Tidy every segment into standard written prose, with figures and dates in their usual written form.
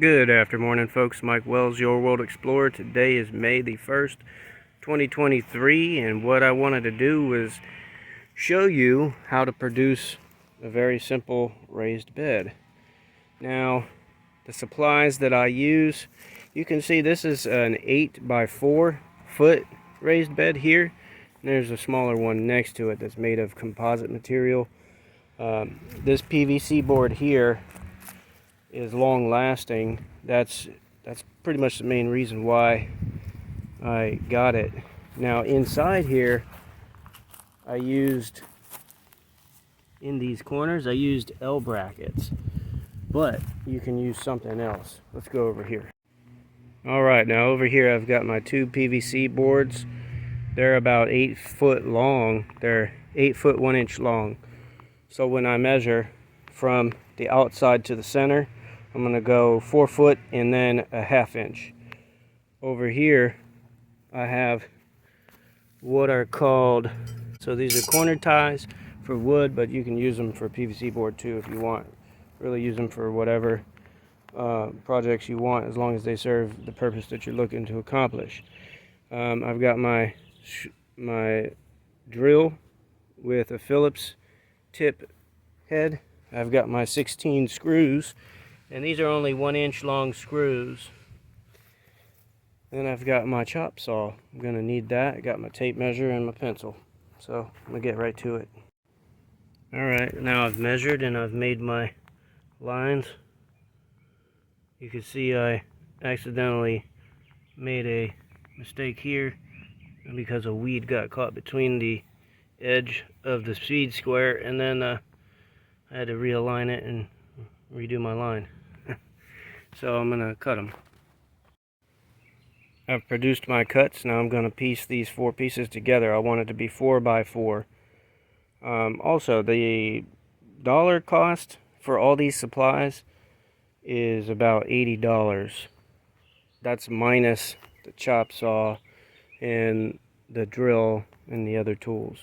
Good afternoon, folks. Mike Wells, your World Explorer. Today is May the 1st, 2023, and what I wanted to do was show you how to produce a very simple raised bed. Now, the supplies that I use, you can see this is an 8 by 4 foot raised bed here. And there's a smaller one next to it that's made of composite material. This PVC board here is long lasting. That's pretty much the main reason why I got it. Now inside here, I used, in these corners, I used L brackets, but you can use something else. Let's go over here. Alright, now over here I've got my two PVC boards. They're about 8 foot long. They're 8 foot 1 inch long. So when I measure from the outside to the center, I'm going to go 4 foot and then a ½ inch. Over here, I have what are called, so these are corner ties for wood, but you can use them for PVC board too if you want. Really use them for whatever projects you want, as long as they serve the purpose that you're looking to accomplish. I've got my drill with a Phillips tip head. I've got my 16 screws. And these are only 1 inch long screws. Then I've got my chop saw. I'm going to need that. I got my tape measure and my pencil. So I'm going to get right to it. Alright, now I've measured and I've made my lines. You can see I accidentally made a mistake here because a weed got caught between the edge of the speed square, and then I had to realign it and redo my line. So I'm going to cut them. I've produced my cuts. Now I'm going to piece these 4 pieces together. I want it to be 4 by 4. Also, the dollar cost for all these supplies is about $80. That's minus the chop saw and the drill and the other tools.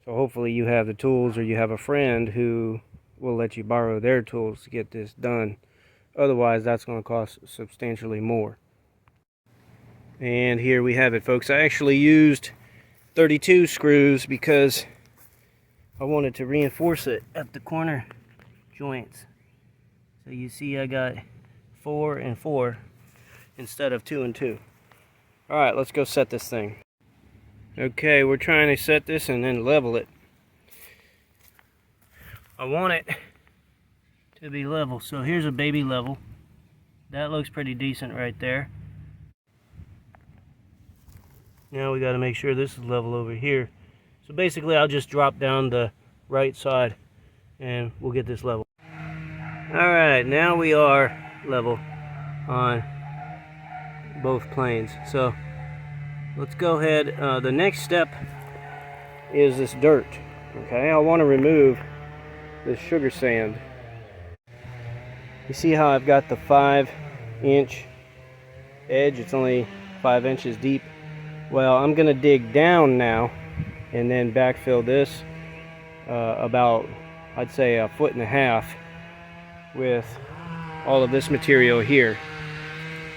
So hopefully you have the tools, or you have a friend who will let you borrow their tools to get this done. Otherwise, that's going to cost substantially more. And here we have it, folks. I actually used 32 screws because I wanted to reinforce it at the corner joints. So you see I got 4 and 4 instead of 2 and 2. Alright, let's go set this thing. Okay, we're trying to set this and then level it. I want it to be level. So here's a baby level. That looks pretty decent right there. Now we got to make sure this is level over here. So basically I'll just drop down the right side and we'll get this level. Alright, now we are level on both planes. So let's go ahead. The next step is this dirt. Okay, I want to remove this sugar sand. You see how I've got the 5-inch edge? It's only 5 inches deep. Well, I'm going to dig down now and then backfill this about, I'd say, 1.5 feet with all of this material here.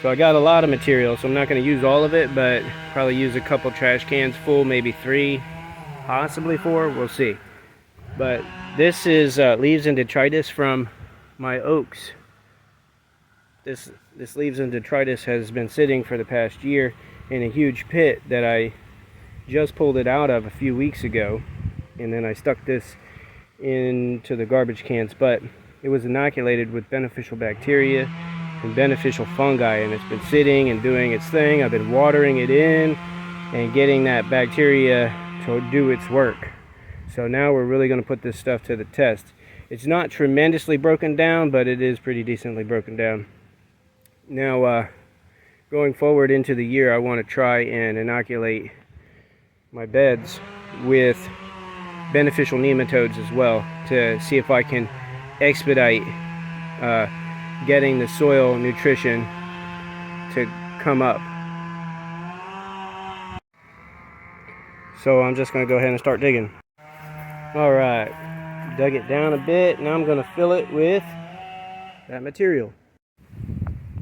So I got a lot of material, so I'm not going to use all of it, but probably use a couple trash cans full, maybe 3, possibly 4, we'll see. But this is leaves and detritus from my oaks. This leaves and detritus has been sitting for the past year in a huge pit that I just pulled it out of a few weeks ago, and then I stuck this into the garbage cans, but it was inoculated with beneficial bacteria and beneficial fungi, and it's been sitting and doing its thing. I've been watering it in and getting that bacteria to do its work. So now we're really going to put this stuff to the test. It's not tremendously broken down, but it is pretty decently broken down. Now, going forward into the year, I want to try and inoculate my beds with beneficial nematodes as well, to see if I can expedite getting the soil nutrition to come up. So I'm just going to go ahead and start digging. Alright, dug it down a bit. Now I'm going to fill it with that material.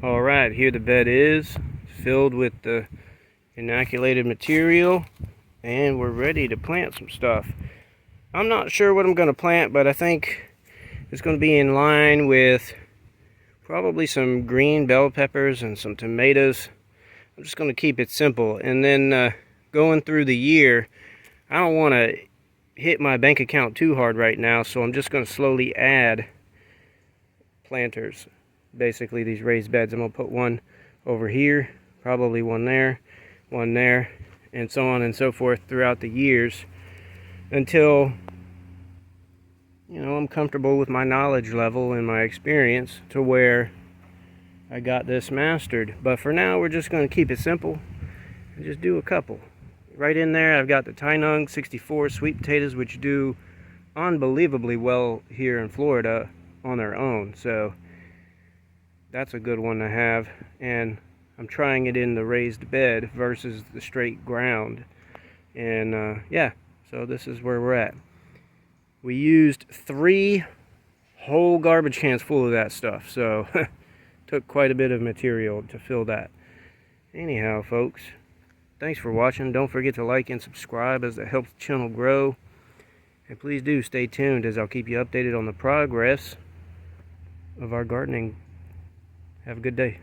Alright, here the bed is, filled with the inoculated material, and we're ready to plant some stuff. I'm not sure what I'm going to plant, but I think it's going to be in line with probably some green bell peppers and some tomatoes. I'm just going to keep it simple, and then going through the year, I don't want to hit my bank account too hard right now, so I'm just going to slowly add planters. Basically these raised beds. I'm going to put one over here, probably one there, and so on and so forth throughout the years until, you know, I'm comfortable with my knowledge level and my experience to where I got this mastered. But for now, we're just going to keep it simple and just do a couple. Right in there, I've got the Tynung 64 sweet potatoes, which do unbelievably well here in Florida on their own. So that's a good one to have. And I'm trying it in the raised bed versus the straight ground. And yeah, so this is where we're at. We used 3 whole garbage cans full of that stuff. So took quite a bit of material to fill that. Anyhow, folks, thanks for watching. Don't forget to like and subscribe, as that helps the channel grow. And please do stay tuned, as I'll keep you updated on the progress of our gardening. Have a good day.